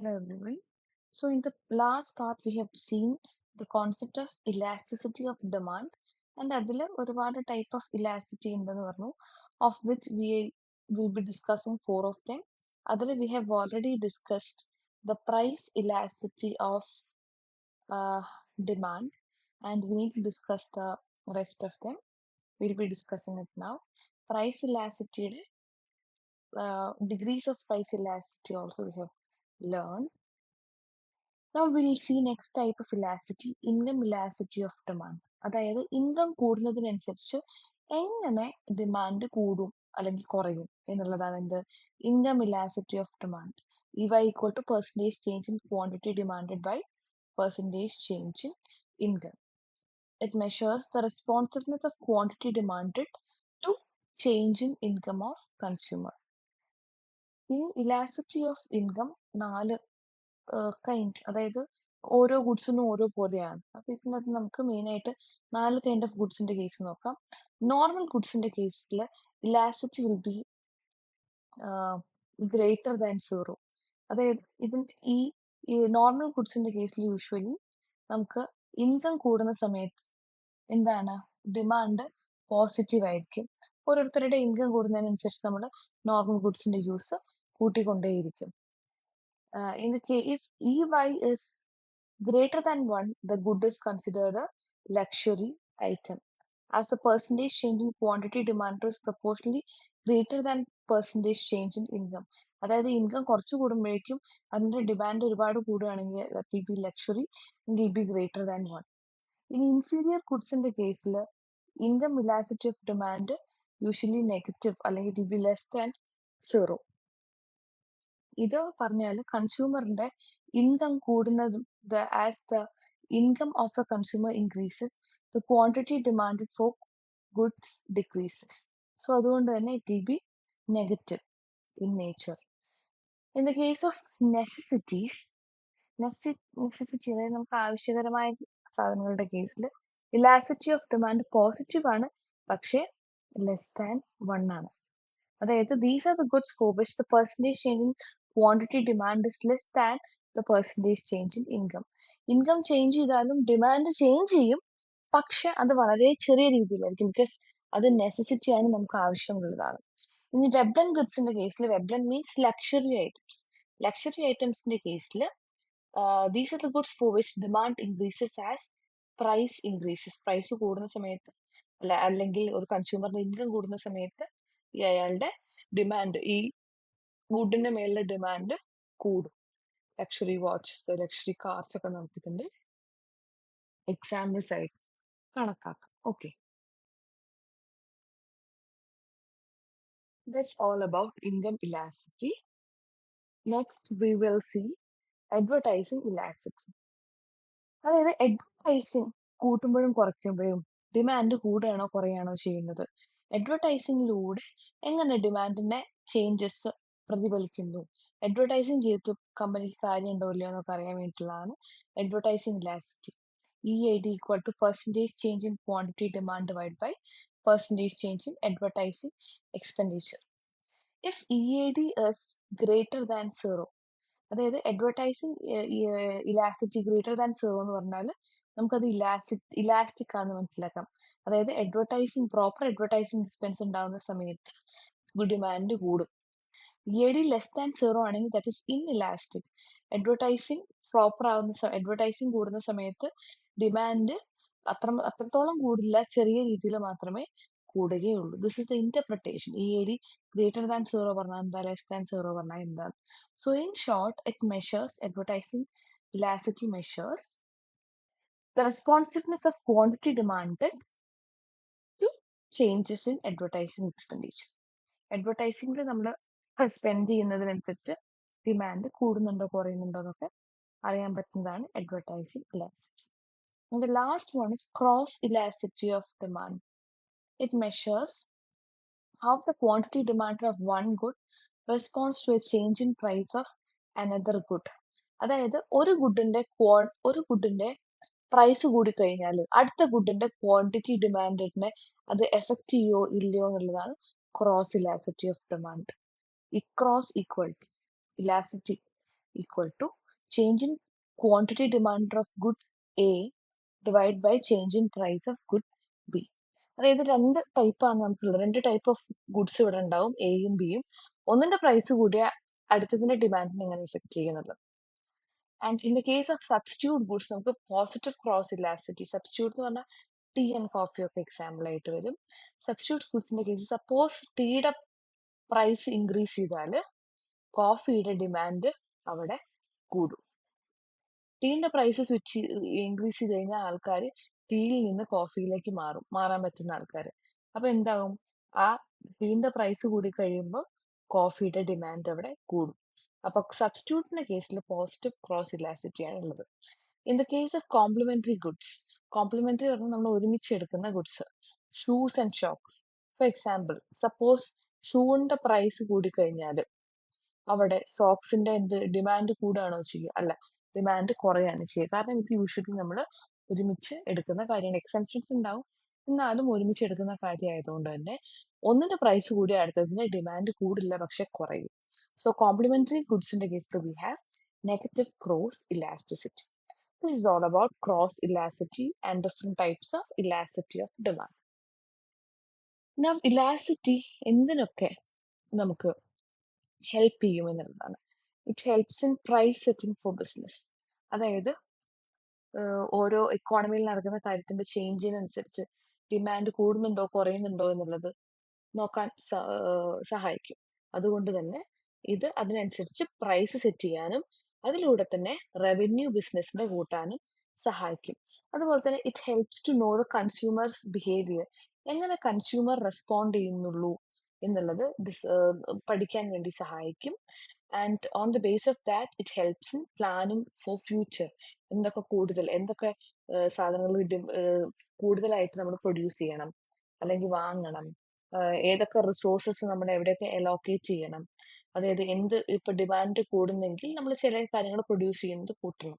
Hello everyone. So in the last part we have seen the concept of elasticity of demand and അതിൽ ഒരുപാട് type of elasticity ഉണ്ടെന്ന് പറഞ്ഞു of which we will be discussing four of them. അതിൽ we have already discussed the price elasticity of uh, demand and we need to discuss the rest of them. We'll be discussing it now. Price elasticity, degrees of price elasticity also we have learned. Now we'll see next type of elasticity, income elasticity of demand. അതായത് income കൂടുന്നതിനനുസരിച്ച് എങ്ങനെ demand കൂടും അല്ലെങ്കിൽ കുറയും എന്നുള്ളതാണ് എന്ത് income elasticity of demand. ഇവ equal to percentage change in quantity demanded by percentage change in income. It measures the responsiveness of quantity demanded to change in income of consumer. ഈ elasticity of income നാല് kind, അതായത് ഓരോ ഗുഡ്സിനും ഓരോ പോലെയാണ്. അപ്പൊ ഇതിനകത്ത് നമുക്ക് മെയിൻ ആയിട്ട് നാല് കൈൻഡ് ഓഫ് ഗുഡ്സിന്റെ കേസ് നോക്കാം. നോർമൽ ഗുഡ്സിന്റെ കേസിൽ elasticity will be greater than zero. അതായത് ഈ നോർമൽ ഗുഡ്സിന്റെ കേസിൽ യൂഷ്വലി നമുക്ക് ഇൻകം കൂടുന്ന സമയത്ത് എന്താണ് ഡിമാൻഡ് പോസിറ്റീവ് ആയിരിക്കും. ഓരോരുത്തരുടെ ഇൻകം കൂടുന്നതിനനുസരിച്ച് നമ്മൾ നോർമൽ ഗുഡ്സിന്റെ യൂസ് കൂട്ടിക്കൊണ്ടേയിരിക്കും. In the case, if EY is greater than 1, the good is considered a luxury item. As the percentage change in quantity demand is proportionally greater than percentage change in income. അതായത് income കുറച്ച് കൂടുമ്പോഴേക്കും അതിന്റെ demand ഒരുപാട് കൂടുകയാണെങ്കിൽ that will be luxury and will be greater than 1. In inferior ഗുഡ്സിന്റെ കേസിൽ income elasticity of demand usually negative അല്ലെങ്കിൽ it will be less than 0. ഇത് പറഞ്ഞാൽ കൺസ്യൂമറിന്റെ income കൂടുന്നത് as the income of the consumer increases the quantity demanded four goods decreases. So അതുകൊണ്ട് തന്നെ it will be negative in nature. In the case of necessities, necessity അതായത് നമുക്ക് ആവശ്യകരമായ സാധനങ്ങളുടെ കേസിൽ elasticity of demand positive ആണ്, പക്ഷേ less than 1 ആണ്. അതായത് these are the goods for which the percentage change in quantity demand is less than the percentage change in income. Income change ചെയ്താലും demand change ചെയ്യും, പക്ഷെ അത് വളരെ ചെറിയ രീതിയിലായിരിക്കും, ബിക്കോസ് അത് നെസസിറ്റി ആണ്, നമുക്ക് ആവശ്യമുള്ളതാണ്. ഇനി വെബ്ലൻ ഗുഡ്സിന്റെ കേസിൽ Veblen means luxury items. Luxury ഐറ്റംസിന്റെ കേസിൽ these are the goods for which demand increases as price increases. Price കൂടുന്ന സമയത്ത് അല്ലെങ്കിൽ ഒരു കൺസ്യൂമറിന്റെ ഇൻകം കൂടുന്ന സമയത്ത് അയാളുടെ ഡിമാൻഡ് ഈ ഗുഡിന്റെ മേലുള്ള ഡിമാൻഡ് കൂടും. ലക്ഷറി വാച്ചസ്, ലക്ഷറി കാർസ് ഒക്കെ നമുക്ക് ഇതിന്റെ എക്സാമ്പിൾസ് ആയിട്ട് കണക്കാക്കാം. Okay, that's all about income elasticity. Next we will see advertising elasticity. അതായത് അഡ്വർടൈസിംഗ് കൂട്ടുമ്പോഴും കുറയ്ക്കുമ്പോഴും ഡിമാൻഡ് കൂടുകയാണോ കുറയാണോ ചെയ്യുന്നത്. അഡ്വർടൈസിംഗിലൂടെ എങ്ങനെ ഡിമാൻഡിന്റെ ചേഞ്ചസ് പ്രതിഫലിക്കുന്നു, അഡ്വർടൈസിംഗ് ചെയ്തിട്ട് കമ്പനിക്ക് കാര്യമുണ്ടോ ഇല്ലയോ എന്നൊക്കെ അറിയാൻ വേണ്ടിയിട്ടുള്ളതാണ് advertising elasticity. EAD equal to percentage change in quantity demand divided by percentage change in advertising expenditure. If EAD is greater than 0, അതായത് advertising elasticity greater than zero എന്ന് പറഞ്ഞാൽ നമുക്കത് ഇലാസ്റ്റിക് ആണെന്ന് മനസ്സിലാക്കാം. അതായത് പ്രോപ്പർ അഡ്വർടൈസിങ് എക്സ്പെൻസ് ഉണ്ടാകുന്ന സമയത്ത് demand കൂടും. EAD ലെസ് ദാൻ സീറോ ആണെങ്കിൽ ദാറ്റ് ഇസ് ഇൻഇലാസ്റ്റിക്. അഡ്വർടൈസിങ് കൂടുന്ന സമയത്ത് ഡിമാൻഡ് അത്രത്തോളം കൂടില്ല, ചെറിയ രീതിയിൽ മാത്രമേ കൂടുകയുള്ളൂ. This is the interpretation. EAD greater than zero പറഞ്ഞാൽ എന്താ, ലെസ് ദാൻ സീറോ പറഞ്ഞാൽ എന്താ. So in short, it measures advertising elasticity measures the responsiveness of quantity demanded to changes in advertising expenditure. അഡ്വർടൈസിംഗിൽ നമ്മൾ സ്പെൻഡ് ചെയ്യുന്നതിനനുസരിച്ച് ഡിമാൻഡ് കൂടുന്നുണ്ടോ കുറയുന്നുണ്ടോ എന്നൊക്കെ അറിയാൻ പറ്റുന്നതാണ് advertising elasticity. And the last one is cross elasticity of demand. It measures how the quantity demanded of one good responds to a change in price of another good. അതായത് ഒരു ഗുഡിന്റെ price കൂടി കഴിഞ്ഞാൽ അടുത്ത ഗുഡിന്റെ quantity ഡിമാൻഡിനെ അത് effect ചെയ്യോ ഇല്ലയോ എന്നുള്ളതാണ് cross elasticity of demand. ഈ cross equal elasticity equal to change in quantity demand of good A divided by change in price of good B. അതായത് രണ്ട് ടൈപ്പാണ് നമുക്കുള്ളത്. രണ്ട് ടൈപ്പ് ഓഫ് ഗുഡ്സ് ഇവിടെ ഉണ്ടാവും, എയും ബിയും. ഒന്നിന്റെ പ്രൈസ് കൂടിയ അടുത്തതിന്റെ ഡിമാൻഡിനെ എങ്ങനെ എഫക്ട് ചെയ്യുന്നുള്ളത്. And in the case of substitute goods നമുക്ക് പോസിറ്റീവ് ക്രോസ് ഇലാസ്റ്റിറ്റി, സബ്സ്റ്റിറ്റ്യൂട്ട് എന്ന് പറഞ്ഞാൽ ടീ ആൻഡ് കോഫി ഒക്കെ എക്സാമ്പിൾ ആയിട്ട് വരും. സബ്സ്റ്റിറ്റ്യൂട്ട് ഗുഡ്സിന്റെ കേസ് സപ്പോസ് ടീയുടെ പ്രൈസ് ഇൻക്രീസ് ചെയ്താൽ കോഫിയുടെ ഡിമാൻഡ് അവിടെ കൂടും. ടീന്റെ പ്രൈസ് സ്വിച്ച് ഇൻക്രീസ് ചെയ്ത് കഴിഞ്ഞാൽ ആൾക്കാർ ടീയിൽ നിന്ന് കോഫിയിലേക്ക് മാറാൻ പറ്റുന്ന ആൾക്കാർ. അപ്പൊ എന്താകും, ആ ടീന്റെ പ്രൈസ് കൂടി കഴിയുമ്പോൾ കോഫിയുടെ ഡിമാൻഡ് അവിടെ കൂടും. അപ്പൊ സബ്സ്റ്റിറ്റ്യൂട്ടിന്റെ കേസിൽ പോസിറ്റീവ് ക്രോസ് ഇലാസ്റ്റിറ്റി ആണ് ഉള്ളത്. In the case of complementary goods, complementary പറഞ്ഞാൽ നമ്മൾ ഒരുമിച്ച് എടുക്കുന്ന goods, shoes and socks. For example, suppose ഷൂവിന്റെ പ്രൈസ് കൂടി കഴിഞ്ഞാൽ അവിടെ സോക്സിന്റെ ഡിമാൻഡ് കൂടുകയാണോ ചെയ്യുക? അല്ല, ഡിമാൻഡ് കുറയാണ് ചെയ്യുക. കാരണം ഇത് യൂഷ്വലി നമ്മൾ ഒരുമിച്ച് എടുക്കുന്ന കാര്യമാണ്. എക്സെപ്ഷൻസ് ഉണ്ടാവും, എന്നാലും ഒരുമിച്ച് എടുക്കുന്ന കാര്യമായതുകൊണ്ട് തന്നെ ഒന്നിന്റെ പ്രൈസ് കൂടി അടുത്തതിന്റെ ഡിമാൻഡ് കൂടില്ല, പക്ഷെ കുറയും. സോ കോംപ്ലിമെന്ററി ഗുഡ്സിന്റെ കേസിൽ we have negative cross elasticity. This is all about cross elasticity and different types of elasticity of demand. Now, elasticity എന്തിനൊക്കെ നമുക്ക് ഹെൽപ്പ് ചെയ്യും എന്നുള്ളതാണ്. It helps in price setting for business. അതായത് ഓരോ എക്കോണമിയിൽ നടക്കുന്ന കാര്യത്തിന്റെ ചേഞ്ചിനനുസരിച്ച് ഡിമാൻഡ് കൂടുന്നുണ്ടോ കുറയുന്നുണ്ടോ എന്നുള്ളത് നോക്കാൻ സഹായിക്കും. അതുകൊണ്ട് തന്നെ ഇത് അതിനനുസരിച്ച് പ്രൈസ് സെറ്റ് ചെയ്യാനും അതിലൂടെ തന്നെ റവന്യൂ ബിസിനസിന്റെ കൂട്ടാനും സഹായിക്കും. അതുപോലെ തന്നെ it helps to know the consumers behaviour, എങ്ങനെ കൺസ്യൂമർ റെസ്പോണ്ട് ചെയ്യുന്നുള്ളൂ എന്നുള്ളത് പഠിക്കാൻ വേണ്ടി സഹായിക്കും. And on the base of that it helps in planning for future. എന്തൊക്കെ സാധനങ്ങൾ കൂടുതലായിട്ട് നമ്മൾ പ്രൊഡ്യൂസ് ചെയ്യണം അല്ലെങ്കിൽ വാങ്ങണം, ഏതൊക്കെ റിസോഴ്സസ് നമ്മൾ എവിടെയൊക്കെ അലോക്കേറ്റ് ചെയ്യണം, അതായത് ഇപ്പൊ ഡിമാൻഡ് കൂടുന്നെങ്കിൽ നമ്മൾ ചില കാര്യങ്ങൾ പ്രൊഡ്യൂസ് ചെയ്യുന്നത് കൂട്ടണം.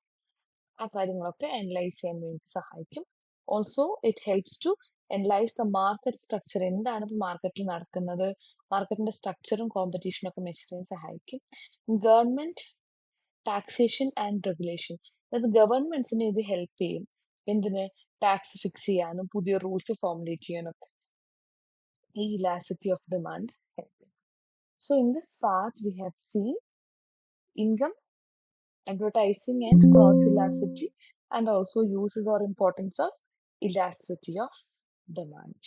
ആ കാര്യങ്ങളൊക്കെ അനലൈസ് ചെയ്യാൻ വേണ്ടി സഹായിക്കും. Also it helps to analyse the market structure, എന്താണ് ഇപ്പൊ മാർക്കറ്റിൽ നടക്കുന്നത്, മാർക്കറ്റിന്റെ സ്ട്രക്ചറും കോമ്പറ്റീഷനും ഒക്കെ മെച്ചർ ചെയ്യാൻ സഹായിക്കും. ഗവൺമെന്റ് ടാക്സേഷൻ ആൻഡ് റെഗുലേഷൻ, അതായത് ഗവൺമെന്റ്സിനെ ഇത് ഹെൽപ്പ് ചെയ്യും. എന്തിന്? ടാക്സ് ഫിക്സ് ചെയ്യാനും പുതിയ റൂൾസ് ഫോർമുലേറ്റ് ചെയ്യാനും ഒക്കെ ഈ elasticity of demand helping. So in this part we have seen income, advertising and cross elasticity, and also uses or importance of elasticity of demand.